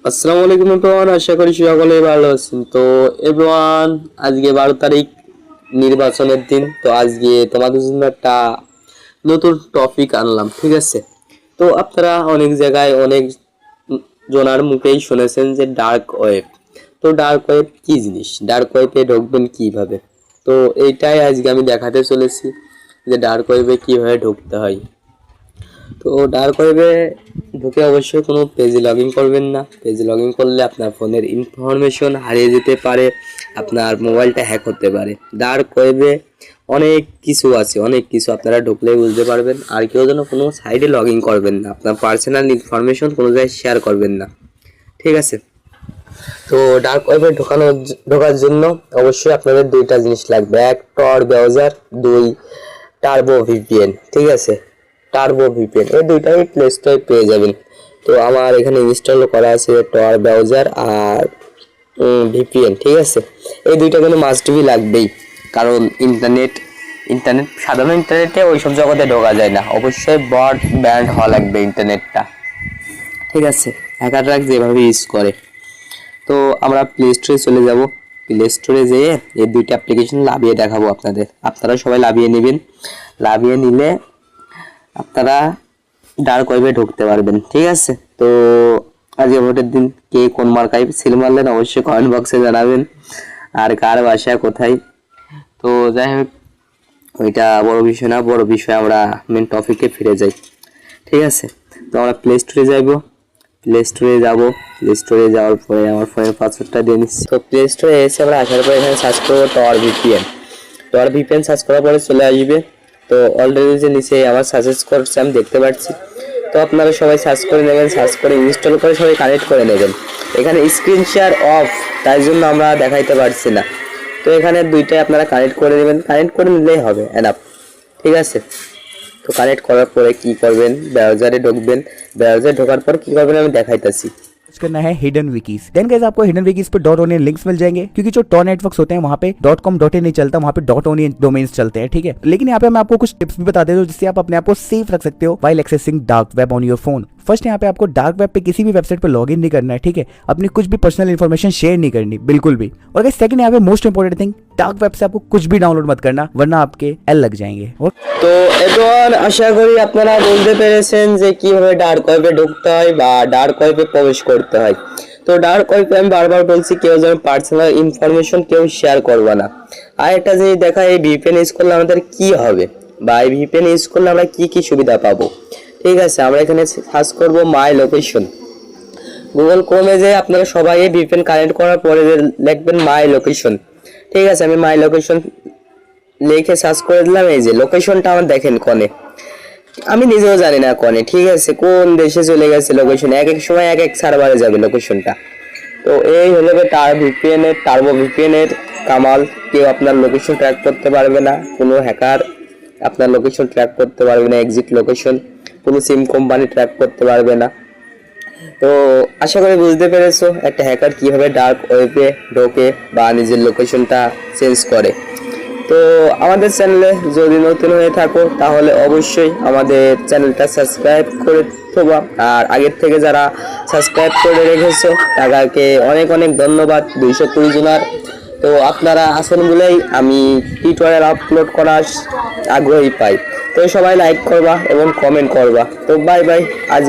আসসালামু আলাইকুম এভরিওয়ান, আশা করি সকলে ভালো আছেন। তো এভরিওয়ান, আজকে 12 তারিখ, নির্বাচনের দিন। তো আজকে তোমাদের জন্য একটা নতুন টপিক আনলাম, ঠিক আছে? তো আপনারা অনেক জায়গায় অনেক জনার মুখেই শুনেছেন যে ডার্ক ওয়েব। তো ডার্ক ওয়েব কি জিনিস, ডার্ক ওয়েবে ঢুকবেন কিভাবে, তো এইটাই আজকে আমি দেখাতে চলেছি যে ডার্ক ওয়েবে কিভাবে ঢুকতে হয়। তো ডার্ক ওয়েবে ঢুকে অবশ্যই কোনো পেজে লগ ইন করবেন না। পেজে লগ ইন করলে আপনার ফোনের ইনফরমেশন হারিয়ে যেতে পারে, আপনার মোবাইলটা হ্যাক হতে পারে। ডার্ক ওয়েবে অনেক কিছু আছে, অনেক কিছু আপনারা ঢুকলেই বুঝতে পারবেন। আর কেউ যেন কোনো সাইটে লগ ইন করবেন না, আপনার পার্সোনাল ইনফরমেশন কোনো জায়গায় শেয়ার করবেন না, ঠিক আছে? তো ডার্ক ওয়েবে ঢোকার জন্য অবশ্যই আপনাদের দুইটা জিনিস লাগবে: এক, টর ব্রাউজার; দুই, টার্বো ভিপিএন, ঠিক আছে? টার্বো ভিপিএন, এই দুইটাই প্লে স্টোরে পেয়ে যাবেন। তো আমার এখানে ইনস্টল করা আছে টর ব্রাউজার আর ভিপিএন, ঠিক আছে? এই দুইটা কিন্তু মাস্ট বি লাগবেই, কারণ ইন্টারনেট ইন্টারনেট সাধারণ ইন্টারনেটে ওইসব জগতে ঢোকা যায় না, অবশ্যই বট ব্যান্ড হওয়া লাগবে ইন্টারনেটটা, ঠিক আছে? হ্যাকাররা যেভাবে ইউজ করে। তো আমরা প্লে স্টোরে চলে যাব। প্লে স্টোরে যেয়ে এই দুইটা অ্যাপ্লিকেশন লাভিয়ে দেখাবো আপনাদের, আপনারা সবাই লাভিয়ে নেবেন। লাভিয়ে নিলে আপনারা ডার্ক ওয়েবে ঢুকতে পারবেন, ঠিক আছে? তো আজকে ভোটের দিন কে কোন মার্কায় সিল মারলেন অবশ্যই কমেন্ট বক্সে জানাবেন, আর কার বাসা কোথায়। তো যাই হোক, ওইটা বড় বিষয় না, বড় বিষয় আমরা মেন টপিকে ফিরে যাই, ঠিক আছে? তো আমরা প্লে স্টোরে যাব। প্লে স্টোরে যাওয়ার পরে আমার ফোনের পাসওয়ার্ডটা দিয়ে নিচ্ছি। তো প্লে স্টোরে এসে আমরা আসার পরে এখানে সার্চ করবো টর ভিপিএন। টর ভিপিএন সার্চ করার পরে চলে আসবে। তো অলরেডি যে নিচে আমার সাজেস্ট করছে আমি দেখতে পাচ্ছি। তো আপনারা সবাই সার্চ করে নেবেন, সার্চ করে ইনস্টল করে সবাই কানেক্ট করে নেবেন। এখানে স্ক্রিন শেয়ার অফ, তাই জন্য আমরা দেখাইতে পারছি না। তো এখানে দুইটাই আপনারা কানেক্ট করে নেবেন, কানেক্ট করে নিলেই হবে, এনাফ, ঠিক আছে? তো কানেক্ট করার পরে কি করবেন, ব্রাউজারে ঢুকবেন। ব্রাউজারে ঢোকার পর কি করবেন আমি দেখাইতাছি। करना है हिडन विकीज। देन गाइस आपको हिडन विकीज पे डॉट ओनियन लिंक्स मिल जाएंगे, क्योंकि जो टॉर नेटवर्क्स होते हैं वहाँ पे .com .in नहीं चलता, वहाँ पे .oनियन डोमेन्स चलते हैं, ठीक है? लेकिन यहाँ पे मैं आपको कुछ टिप्स भी बता देता हूँ जिससे आप अपने आप को सेफ रख सकते हो while accessing dark web on your phone. First, यहाँ पे आपको डार्क वेब पे किसी भी वेबसाइट पे लॉगिन नहीं करना है, ठीक है? अपनी कुछ भी पर्सनल इन्फॉर्मेशन शेयर नहीं करनी, बिल्कुल भी। और गाइस सेकंड, यहाँ पे most important thing, dark web से आपको कुछ भी डाउनलोड मत करना, वरना आपके एल लग जाएंगे। और তো এভরিওয়ান, আশা করি আপনারা বুঝতে পেরেছেন যে কিভাবে ডার্ক ওয়েবে ঢুকতে হয় বা ডার্ক ওয়েবে প্রবেশ করতে হয়। তো ডার্ক ওয়েবে আমি বারবার বলছি, কেউ যেন পার্সোনাল ইনফরমেশন কেউ শেয়ার করবে না। আর একটা জিনিস দেখা, এই ভিপিএন ইউজ করলে আমাদের কি হবে বা এই ভিপিএন ইউজ করলে আমরা কি কি সুবিধা পাবো, ঠিক আছে? আমরা এখানে সার্চ করব মাই লোকেশন। গুগল ক্রোমে যে আপনারা সবাই এই ভিপিএন কানেক্ট করার পরে যে লিখবেন মাই লোকেশন, ঠিক আছে? আমি মাই লোকেশন লিখে সার্চ করে দিলাম। এই যে লোকেশনটা আমার দেখেন কনে, আমি নিজেও জানি না কনে, ঠিক আছে? কোন দেশে চলে গেছে লোকেশন, এক এক সময় এক এক সার্ভারে যাবে লোকেশনটা। তো এই হলো টার্বো ভিপিএন এর কামাল। কেউ আপনার লোকেশন ট্র্যাক করতে পারবে না, কোনো হ্যাকার আপনার লোকেশন ট্র্যাক করতে পারবে না, এক্সিট লোকেশন কোনো সিম কোম্পানি ট্র্যাক করতে পারবে না। তো আশা করি বুঝতে পেরেছো একটা হ্যাকার কিভাবে ডার্ক ওয়েবে ঢোকে বা নিজের লোকেশনটা চেঞ্জ করে। তো আমাদের চ্যানেলে যদি নতুন হয়ে থাকো তাহলে অবশ্যই আমাদের চ্যানেলটা সাবস্ক্রাইব করে থোবা, আর আগের থেকে যারা সাবস্ক্রাইব করে রেখেছো তাদেরকে অনেক অনেক ধন্যবাদ, 220 জনার। তো আপনারা আছেন বলেই আমি টিউটোরিয়াল আপলোড করার আগ্রহী পাই। তো সবাই লাইক করবা এবং কমেন্ট করবা। তো বাই বাই, আজ